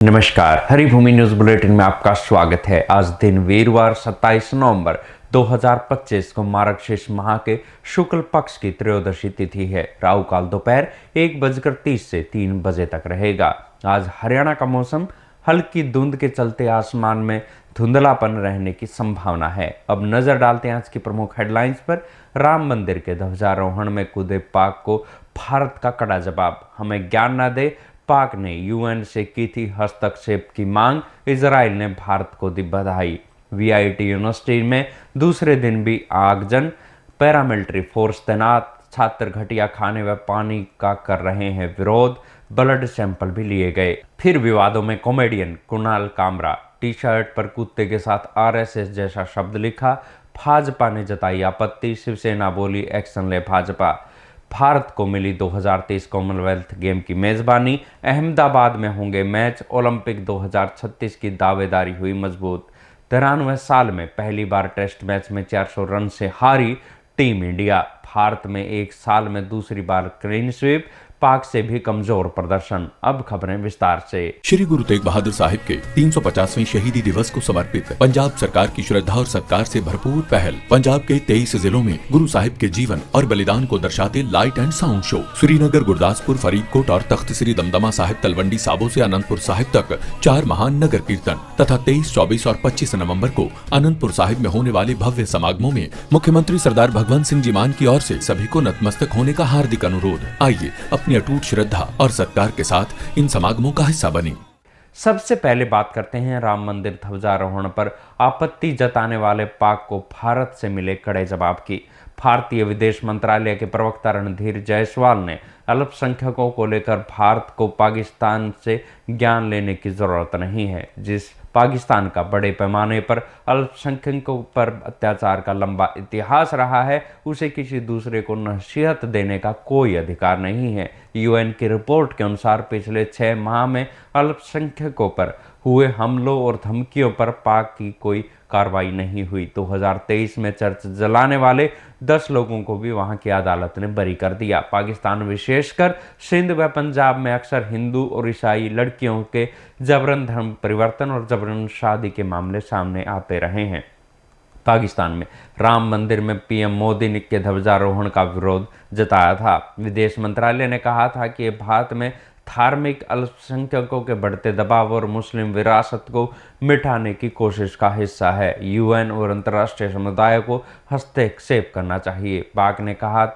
नमस्कार, Haribhoomi news bulletin में आपका स्वागत है। आज दिन वीरवार 27 नवंबर 2025 को मार्गशीर्ष माह के शुक्ल पक्ष की त्रयोदशी तिथि है। राहु काल दोपहर 1:30 से 3 बजे तक रहेगा। आज हरियाणा का मौसम हल्की धुंध के चलते आसमान में धुंधलापन रहने की संभावना है। अब नजर डालते हैं आज की प्रमुख हेडलाइंस पर। राम मंदिर के ध्वजारोहण में कूदे पाक को भारत का कड़ा जवाब। हमें ज्ञान न दे, पाक ने यूएन से की थी हस्तक्षेप की मांग। इजराइल ने भारत को दी बधाई। वीआईटी यूनिवर्सिटी में दूसरे दिन भी आगजन। पैरामिलिट्री फोर्स तैनात। छात्र घटिया खाने व पानी का कर रहे हैं विरोध। ब्लड सैंपल भी लिए गए। फिर विवादों में comedian Kunal Kamra. T shirt पर कुत्ते के साथ आरएसएस जैसा शब्द लिखा। भाजपा ने जताई आपत्ति। शिवसेना बोली एक्शन ले भाजपा। भारत को मिली 2023 कॉमनवेल्थ गेम की मेजबानी। अहमदाबाद में होंगे मैच। ओलंपिक 2036 की दावेदारी हुई मजबूत। 93 साल में पहली बार टेस्ट मैच में 400 रन से हारी टीम इंडिया। भारत में एक साल में दूसरी बार क्लीन स्वीप। पाक से भी कमजोर प्रदर्शन। अब खबरें विस्तार से। श्री गुरु तेग बहादुर साहिब के 350वें शहीदी दिवस को समर्पित पंजाब सरकार की श्रद्धा और सत्कार से भरपूर पहल। पंजाब के 23 जिलों में गुरु साहिब के जीवन और बलिदान को दर्शाते light and sound show Srinagar, Gurdaspur, Faridkot और तख्त श्री दमदमा साहिब, तलवंडी साबो से अनंतपुर साहिब तक 4 महान नगर कीर्तन तथा 23, 24 और 25 नवम्बर को अनंतपुर साहिब में होने वाले भव्य समागमों में मुख्यमंत्री सरदार भगवंत सिंह जी मान की ओर से सभी को नतमस्तक होने का हार्दिक अनुरोध। आइए अपनी अटूट श्रद्धा और सत्कार के साथ इन समागमों का हिस्सा बनी। सबसे पहले बात करते हैं राम मंदिर ध्वजारोहण पर आपत्ति जताने वाले पाक को भारत से मिले कड़े जवाब की। भारतीय विदेश मंत्रालय के प्रवक्ता रणधीर जायसवाल ने अल्पसंख्यकों को लेकर भारत को पाकिस्तान से ज्ञान लेने की जरूरत नहीं है। जिस पाकिस्तान का बड़े पैमाने पर अल्पसंख्यकों पर अत्याचार का लंबा इतिहास रहा है, उसे किसी दूसरे को नसीहत देने का कोई अधिकार नहीं है। यूएन की रिपोर्ट के अनुसार पिछले 6 माह में अल्पसंख्यकों पर हुए हमलों और धमकियों पर पाक की कोई कार्रवाई नहीं हुई। 2023 में चर्च जलाने वाले 10 लोगों को भी वहां की अदालत ने बरी कर दिया। पाकिस्तान विशेषकर सिंध व पंजाब में अक्सर हिंदू और ईसाई लड़कियों के जबरन धर्म परिवर्तन और जबरन शादी के मामले सामने आते रहे हैं। पाकिस्तान में राम मंदिर में पीएम मोदी ने के ध्वजारोहण का विरोध जताया था। विदेश मंत्रालय ने कहा था कि ये भारत में धार्मिक अल्पसंख्यकों के बढ़ते दबाव और मुस्लिम विरासत को मिटाने की कोशिश का हिस्सा है। यूएन और अंतर्राष्ट्रीय समुदाय को हस्तक्षेप करना चाहिए। पाक ने कहा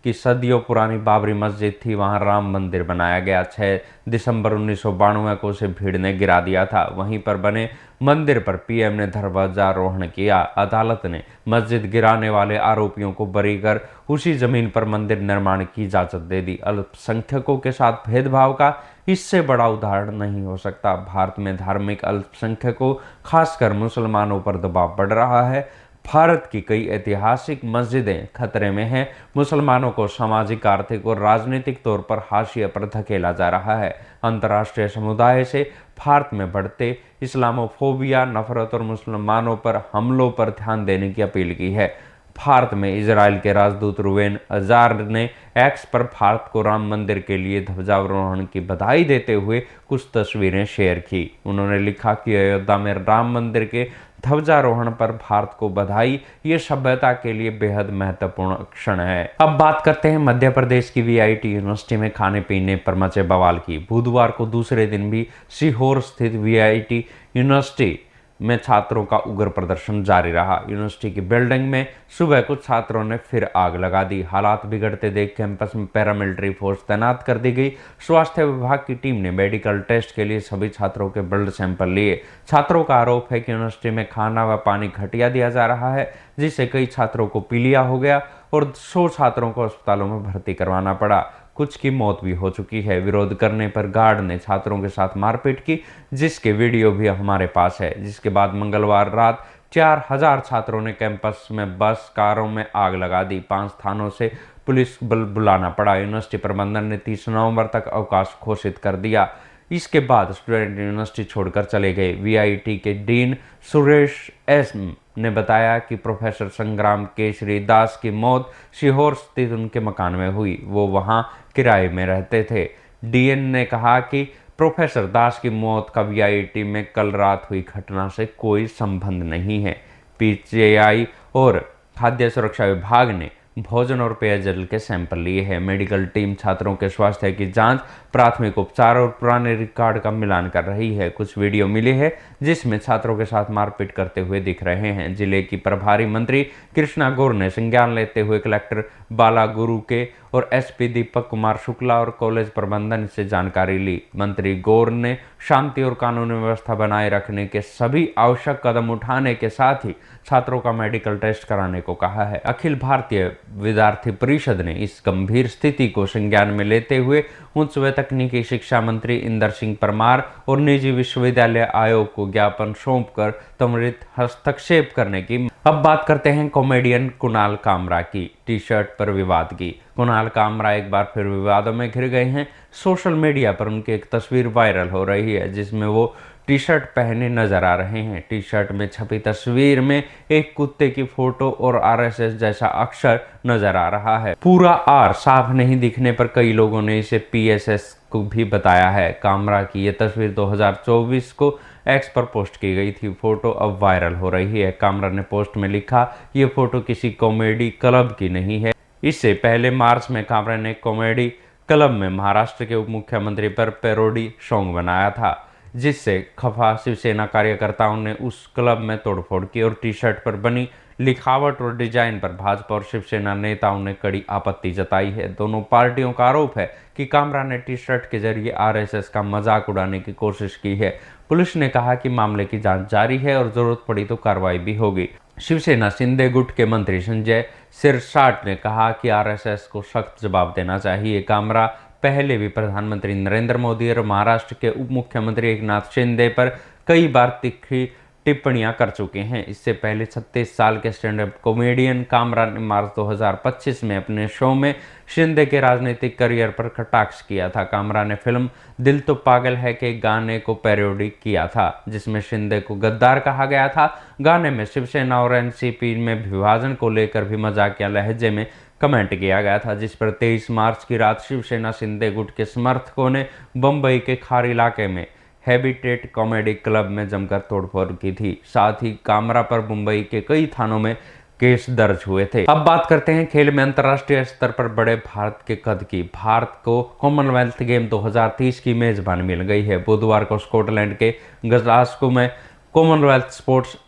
कि सदियों पुरानी बाबरी मस्जिद थी, वहां राम मंदिर बनाया गया। 6 दिसंबर 1992 को उसे भीड़ ने गिरा दिया था। वहीं पर बने मंदिर पर पीएम ने ध्वजारोहण किया। अदालत ने मस्जिद गिराने वाले आरोपियों को बरी कर उसी जमीन पर मंदिर निर्माण की इजाजत दे दी। अल्पसंख्यकों के साथ भेदभाव का इससे बड़ा उदाहरण नहीं हो सकता। भारत में धार्मिक अल्पसंख्यकों खासकर मुसलमानों पर दबाव बढ़ रहा है। भारत की कई ऐतिहासिक मस्जिदें खतरे में हैं। मुसलमानों को सामाजिक, आर्थिक और राजनीतिक तौर पर हाशिए पर धकेला जा रहा है। अंतर्राष्ट्रीय समुदाय से भारत में बढ़ते इस्लामोफोबिया, नफरत और मुसलमानों पर हमलों पर ध्यान देने की अपील की है। भारत में इजराइल के राजदूत रुवेन अजार ने एक्स पर भारत को राम मंदिर के लिए ध्वजारोहण की बधाई देते हुए कुछ तस्वीरें शेयर की। उन्होंने लिखा कि अयोध्या में राम मंदिर के ध्वजारोहण पर भारत को बधाई, ये सभ्यता के लिए बेहद महत्वपूर्ण क्षण है। अब बात करते हैं मध्य प्रदेश की वीआईटी यूनिवर्सिटी में खाने पीने पर मचे बवाल की। बुधवार को दूसरे दिन भी सीहोर स्थित वीआईटी यूनिवर्सिटी में छात्रों का उग्र प्रदर्शन जारी रहा। यूनिवर्सिटी की बिल्डिंग में सुबह कुछ छात्रों ने फिर आग लगा दी। हालात बिगड़ते देख कैंपस में पैरामिलिट्री फोर्स तैनात कर दी गई। स्वास्थ्य विभाग की टीम ने मेडिकल टेस्ट के लिए सभी छात्रों के ब्लड सैंपल लिए। छात्रों का आरोप है कि यूनिवर्सिटी में खाना व पानी घटिया दिया जा रहा है, जिससे कई छात्रों को पीलिया हो गया और 100 छात्रों को अस्पतालों में भर्ती करवाना पड़ा। कुछ की मौत भी हो चुकी है। विरोध करने पर गार्ड ने छात्रों के साथ मारपीट की, जिसके वीडियो भी हमारे पास है। जिसके बाद मंगलवार रात 4000 छात्रों ने कैंपस में बस, कारों में आग लगा दी। 5 थानों से पुलिस बल बुलाना पड़ा। यूनिवर्सिटी प्रबंधन ने 30 नवंबर तक अवकाश घोषित कर दिया। इसके बाद स्टूडेंट यूनिवर्सिटी छोड़कर चले गए। वीआईटी के डीन सुरेश एस ने बताया कि प्रोफेसर संग्राम केशरी दास की मौत सीहोर स्थित उनके मकान में हुई। वो वहां किराए में रहते थे। डीएन ने कहा कि प्रोफेसर दास की मौत का वीआईटी में कल रात हुई घटना से कोई संबंध नहीं है। पीजीआई और खाद्य सुरक्षा विभाग ने भोजन और पेयजल के सैंपल लिए हैं। मेडिकल टीम छात्रों के स्वास्थ्य की जांच, प्राथमिक उपचार और पुराने रिकॉर्ड का मिलान कर रही है। कुछ वीडियो मिले हैं जिसमें छात्रों के साथ मारपीट करते हुए दिख रहे हैं। जिले की प्रभारी मंत्री कृष्णा गौर ने संज्ञान लेते हुए कलेक्टर बाला गुरु के और एसपी दीपक कुमार शुक्ला और कॉलेज प्रबंधन से जानकारी ली। मंत्री गौर ने शांति और कानूनी व्यवस्था बनाए रखने के सभी आवश्यक कदम उठाने के साथ ही छात्रों का मेडिकल टेस्ट कराने को कहा है। अखिल भारतीय विद्यार्थी परिषद ने इस गंभीर स्थिति को संज्ञान में लेते हुए उच्च व तकनीकी शिक्षा मंत्री इंदर सिंह परमार और निजी विश्वविद्यालय आयोग को ज्ञापन सौंपकर त्वरित हस्तक्षेप करने की। अब बात करते हैं कॉमेडियन कुणाल कामरा की। टी शर्ट पर विवाद की। कुणाल कामरा एक बार फिर विवादों में घिर गए हैं। सोशल मीडिया पर उनकी एक तस्वीर वायरल हो रही है जिसमें वो टी शर्ट पहने नजर आ रहे हैं। टी शर्ट में छपी तस्वीर में एक कुत्ते की फोटो और आरएसएस जैसा अक्षर नजर आ रहा है। पूरा आर साफ नहीं दिखने पर कई लोगों ने इसे पीएसएस को भी बताया है। कामरा की ये तस्वीर 2024 को एक्स पर पोस्ट की गई थी। फोटो अब वायरल हो रही है। कामरा ने पोस्ट में लिखा, ये फोटो किसी कॉमेडी क्लब की नहीं है। इससे पहले मार्च में कामरा ने कॉमेडी क्लब में महाराष्ट्र के उप मुख्यमंत्री पर पैरोडी सॉन्ग बनाया था, जिससे खफा शिवसेना कार्यकर्ताओं ने उस क्लब में तोड़फोड़ की और टी शर्ट पर बनी लिखावट और डिजाइन पर भाजपा और शिवसेना नेताओं ने कड़ी आपत्ति जताई है। दोनों पार्टियों का आरोप है कि कामरा ने टी शर्ट के जरिए आरएसएस का मजाक उड़ाने की कोशिश की है। पुलिस ने कहा कि मामले की जांच जारी है और जरूरत पड़ी तो कार्रवाई भी होगी। शिवसेना शिंदे गुट के मंत्री संजय सिरसाट ने कहा कि आरएसएस को सख्त जवाब देना चाहिए। कामरा पहले भी प्रधानमंत्री नरेंद्र मोदी और महाराष्ट्र के उप मुख्यमंत्री एकनाथ शिंदे पर कई बार तीखी टिप्पणियां कर चुके हैं। इससे पहले 36 साल के स्टैंड अप कॉमेडियन कामरा ने मार्च 2025 में अपने शो में शिंदे के राजनीतिक करियर पर कटाक्ष किया था। कामरा ने फिल्म दिल तो पागल है के गाने को पैरोडी किया था, जिसमें शिंदे को गद्दार कहा गया था। गाने में शिवसेना और एनसीपी में विभाजन को लेकर भी मजाकिया लहजे में कमेंट किया गया था, जिस पर 23 मार्च की रात शिवसेना शिंदे गुट के समर्थकों ने बंबई के खार इलाके में हैबिटेट कॉमेडी क्लब में जमकर तोड़फोड़ की थी। साथ ही कामरा पर मुंबई के कई थानों में केस दर्ज हुए थे। अब बात करते हैं खेल में अंतर्राष्ट्रीय स्तर पर बड़े भारत के कद की। भारत को कॉमनवेल्थ गेम 2030 की मेजबानी मिल गई है। बुधवार को स्कॉटलैंड के ग्लासगो में कॉमनवेल्थ स्पोर्ट्स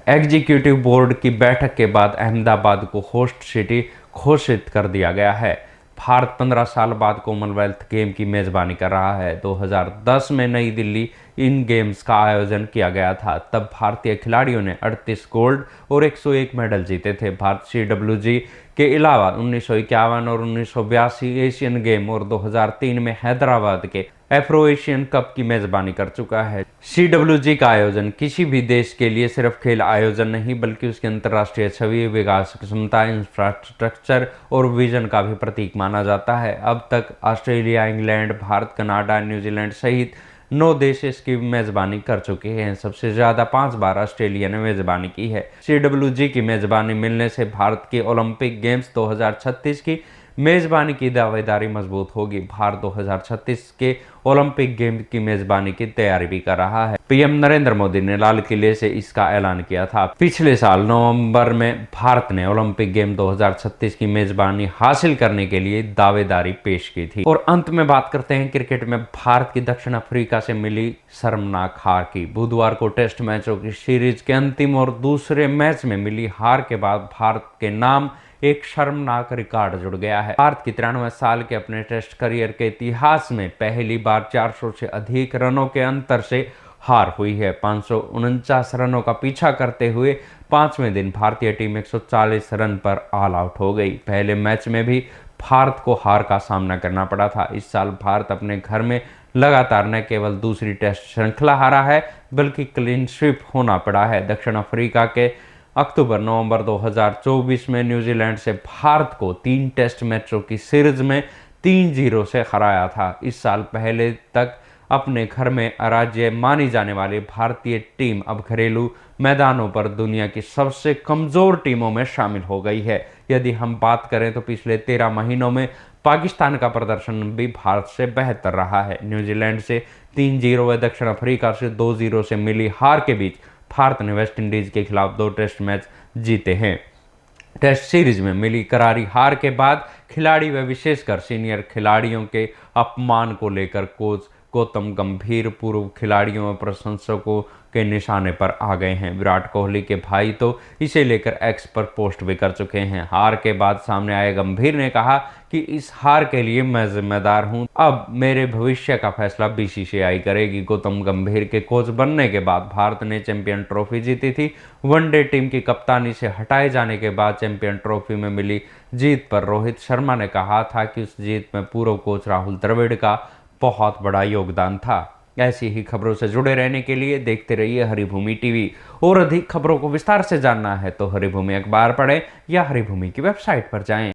एग्जीक्यूटिव बोर्ड की बैठक के बाद अहमदाबाद को होस्ट सिटी घोषित कर दिया गया है। भारत 15 साल बाद कॉमनवेल्थ गेम की मेजबानी कर रहा है। 2010 में नई दिल्ली इन गेम्स का आयोजन किया गया था। तब भारतीय खिलाड़ियों ने 38 गोल्ड और 101 मेडल जीते थे। भारत CWG के अलावा 1951 और 1982 एशियन गेम और 2003 में हैदराबाद के एफ्रो एशियन कप की मेजबानी कर चुका है। CWG का आयोजन किसी भी देश के लिए सिर्फ खेल आयोजन नहीं बल्कि उसकी अंतर्राष्ट्रीय छवि, विकास क्षमता, इंफ्रास्ट्रक्चर और विजन का भी प्रतीक माना जाता है। अब तक Australia, England, Bharat, Canada, New Zealand सहित 9 देश इसकी मेजबानी कर चुके हैं। सबसे ज्यादा 5 बार ऑस्ट्रेलिया ने मेजबानी की है। CWG की मेजबानी मिलने से भारत के ओलंपिक गेम्स 2036 की मेजबानी की दावेदारी मजबूत होगी। भारत 2036 के ओलंपिक गेम की मेजबानी की तैयारी भी कर रहा है। पीएम नरेंद्र मोदी ने लाल किले से इसका ऐलान किया था। पिछले साल नवंबर में भारत ने ओलंपिक गेम 2036 की मेजबानी हासिल करने के लिए दावेदारी पेश की थी। और अंत में बात करते हैं क्रिकेट में भारत की दक्षिण अफ्रीका से मिली शर्मनाक हार की। बुधवार को टेस्ट मैचों की सीरीज के अंतिम और दूसरे मैच में मिली हार के बाद भारत के नाम एक शर्मनाक रिकॉर्ड जुड़ गया है। भारत की 93 साल के अपने टेस्ट करियर के इतिहास में पहली बार 400 से अधिक रनों के अंतर से हार हुई है। 549 रनों का पीछा करते हुए 5वें दिन भारतीय टीम 140 रन पर ऑल आउट हो गई। पहले मैच में भी भारत को हार का सामना करना पड़ा था। इस साल भारत अपने घर में लगातार न केवल दूसरी टेस्ट श्रृंखला हारा है बल्कि क्लीन स्वीप होना पड़ा है। दक्षिण अफ्रीका के अक्टूबर-नवंबर 2024 में न्यूजीलैंड से भारत को 3 टेस्ट मैचों की सीरीज में 3-0 से हराया था। इस साल पहले तक अपने घर में अराज्य मानी जाने वाली भारतीय टीम अब घरेलू मैदानों पर दुनिया की सबसे कमजोर टीमों में शामिल हो गई है। यदि हम बात करें तो पिछले 13 महीनों में पाकिस्तान का प्रदर्शन भी भारत से बेहतर रहा है। न्यूजीलैंड से 3-0 व दक्षिण अफ्रीका से 2-0 से मिली हार के बीच भारत ने वेस्टइंडीज के खिलाफ 2 टेस्ट मैच जीते हैं। टेस्ट सीरीज में मिली करारी हार के बाद खिलाड़ी व विशेषकर सीनियर खिलाड़ियों के अपमान को लेकर कोच गौतम गंभीर पूर्व खिलाड़ियों व प्रशंसकों के निशाने पर आ गए हैं। विराट कोहली के भाई तो इसे लेकर एक्स पर पोस्ट भी कर चुके हैं। हार के बाद सामने आए गंभीर ने कहा कि इस हार के लिए मैं जिम्मेदार हूं, अब मेरे भविष्य का फैसला बीसीसीआई करेगी। गौतम गंभीर के कोच बनने के बाद भारत ने चैंपियन ट्रॉफी जीती थी। वनडे टीम की कप्तानी से हटाए जाने के बाद चैंपियन ट्रॉफी में मिली जीत पर रोहित शर्मा ने कहा था कि उस जीत में पूर्व कोच राहुल द्रविड़ का बहुत बड़ा योगदान था। ऐसी ही खबरों से जुड़े रहने के लिए देखते रहिए हरिभूमि टीवी। और अधिक खबरों को विस्तार से जानना है तो हरिभूमि अखबार पढ़ें या हरिभूमि की वेबसाइट पर जाएं।